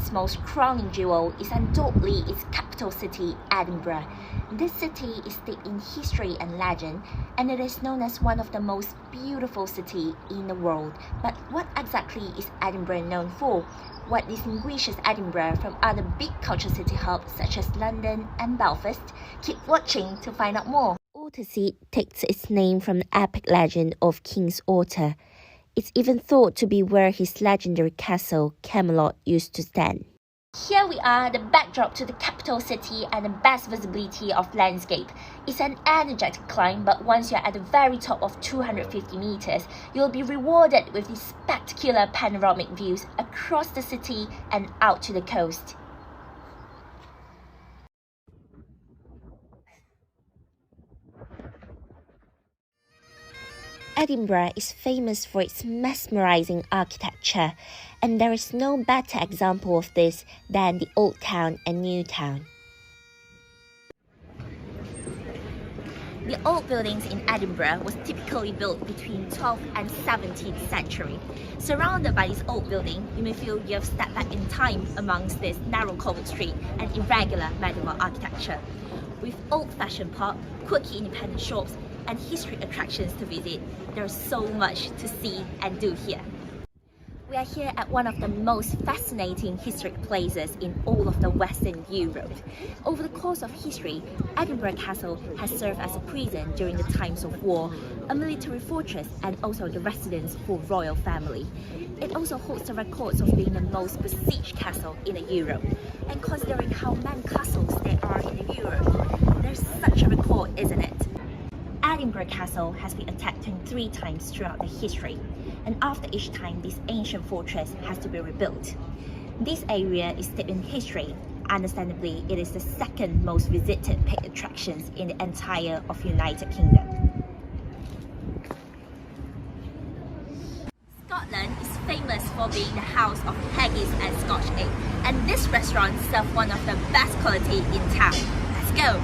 Scotland's most crowning jewel is undoubtedly its capital city, Edinburgh. This city is steeped in history and legend, and it is known as one of the most beautiful cities in the world. But what exactly is Edinburgh known for? What distinguishes Edinburgh from other big cultural city hubs such as London and Belfast? Keep watching to find out more. Otterseat takes its name from the epic legend of King Otter. It's even thought to be where his legendary castle, Camelot, used to stand. Here we are, the backdrop to the capital city and the best visibility of landscape. It's an energetic climb, but once you're at the very top of 250 meters, you'll be rewarded with these spectacular panoramic views across the city and out to the coast. Edinburgh is famous for its mesmerizing architecture, and there is no better example of this than the Old Town and New Town. The old buildings in Edinburgh was typically built between 12th and 17th century. Surrounded by this old building, you may feel you have stepped back in time amongst this narrow cobbled street and irregular medieval architecture. With old-fashioned pub, quirky independent shops, and history attractions to visit, there's so much to see and do here. We are here at one of the most fascinating historic places in all of the Western Europe. Over the course of history, Edinburgh Castle has served as a prison during the times of war, a military fortress, and also the residence for royal family. It also holds the records of being the most besieged castle in Europe. And considering how many castles there are in Europe, there's such a record, isn't it? Edinburgh Castle has been attacked 23 times throughout the history, and after each time this ancient fortress has to be rebuilt. This area is steeped in history. Understandably, it is the second most visited paid attractions in the entire of United Kingdom. Scotland is famous for being the house of Haggis and Scotch egg, and this restaurant serves one of the best quality in town. Let's go!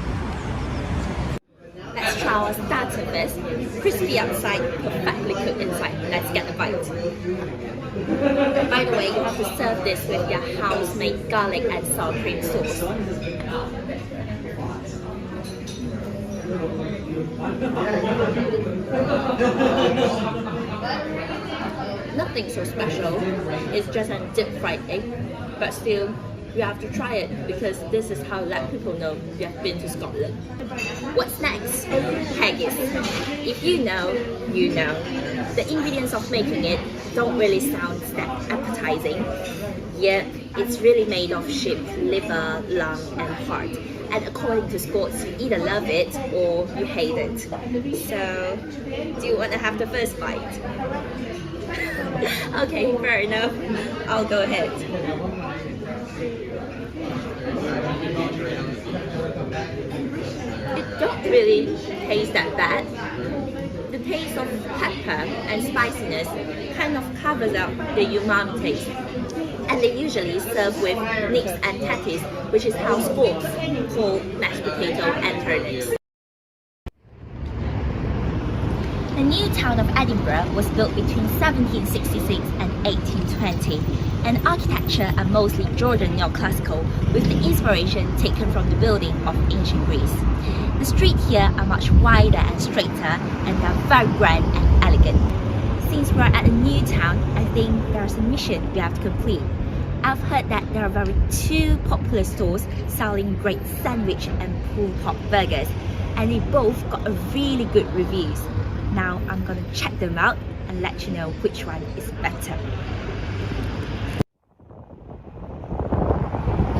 Let's try our starter first. Crispy outside, perfectly cooked inside. Let's get a bite. By the way, you have to serve this with your house-made garlic and sour cream sauce. Nothing so special. It's just a deep-fried egg, but still, you have to try it because this is how let people know you have been to Scotland. What's next? Haggis. If you know, you know. The ingredients of making it don't really sound that appetizing, yet it's really made of sheep liver, lung and heart. And according to Scots, you either love it or you hate it. So, do you want to have the first bite? Okay, fair enough. I'll go ahead. It don't really taste that bad. The taste of pepper and spiciness kind of covers up the umami taste. And they usually serve with nips and tatties, which is how Scots call mashed potato and turnips. The new town of Edinburgh was built between 1766 and 1820, and architecture are mostly Georgian neoclassical, with the inspiration taken from the building of ancient Greece. The streets here are much wider and straighter, and they are very grand and elegant. Since we are at a new town, I think there is a mission we have to complete. I've heard that there are two popular stores selling great sandwich and pulled pork burgers, and they both got a really good reviews. Now I'm gonna check them out and let you know which one is better.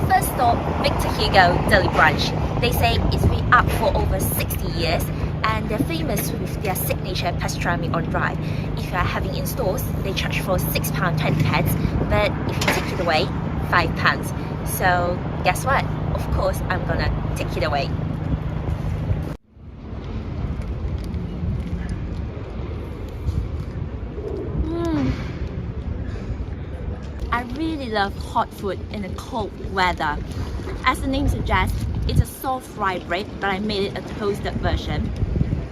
First stop, Victor Hugo Deli Brunch. They say it's been up for over 60 years and they're famous with their signature pastrami-on-rye. If you are having in stores, they charge for £6.20, but if you take it away, £5. So guess what? Of course I'm gonna take it away. I really love hot food in the cold weather. As the name suggests, it's a soft rye bread, but I made it a toasted version.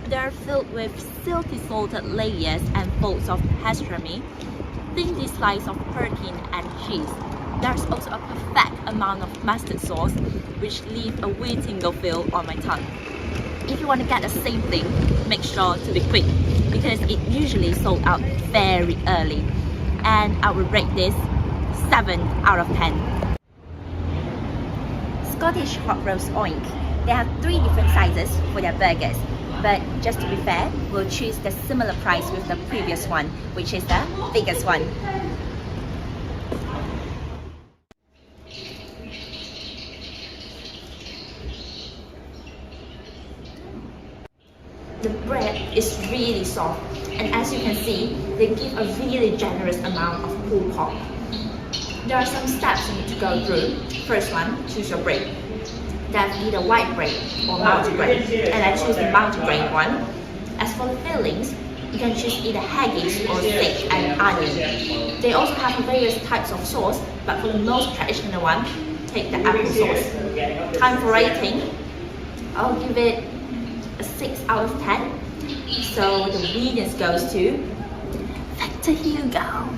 They're filled with silky salted layers and folds of pastrami, thinly sliced of protein and cheese. There's also a perfect amount of mustard sauce, which leaves a weird tingle feel on my tongue. If you want to get the same thing, make sure to be quick because it usually sold out very early. And I would rate this 7 out of 10. Scottish hot roast oink. They have 3 different sizes for their burgers, but just to be fair, we'll choose the similar price with the previous one, which is the biggest one. The bread is really soft, and as you can see, they give a really generous amount of pulled pork. There are some steps you need to go through. First one, choose your bread. That's either white bread or multigrain, and I choose the multigrain one. As for the fillings, you can choose either haggis or steak and onion. They also have various types of sauce, but for the most traditional one, take the apple sauce. Time for rating, I'll give it a 6 out of 10. So the winners goes to Victor Hugo.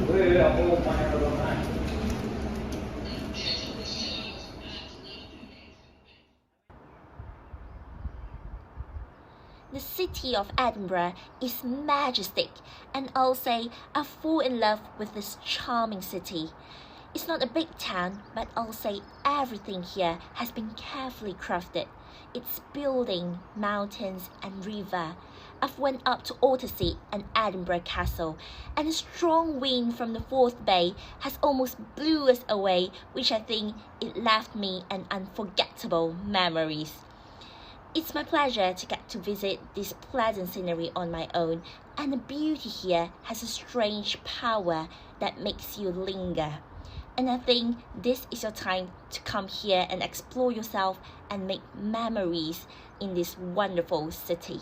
The city of Edinburgh is majestic, and I'll say I fall in love with this charming city. It's not a big town, but I'll say everything here has been carefully crafted. Its building, mountains and river. I've went up to Ottersea and Edinburgh Castle, and a strong wind from the Fourth Bay has almost blew us away, which I think it left me an unforgettable memories. It's my pleasure to get to visit this pleasant scenery on my own, and the beauty here has a strange power that makes you linger. And I think this is your time to come here and explore yourself and make memories in this wonderful city.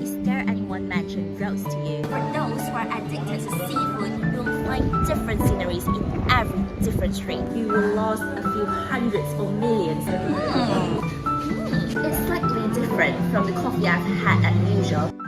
Is there anyone mentioned roast to you? For those who are addicted to seafood, you will find different sceneries in every different street. You will lose a few hundreds or millions. It's slightly different from the coffee I've had as usual.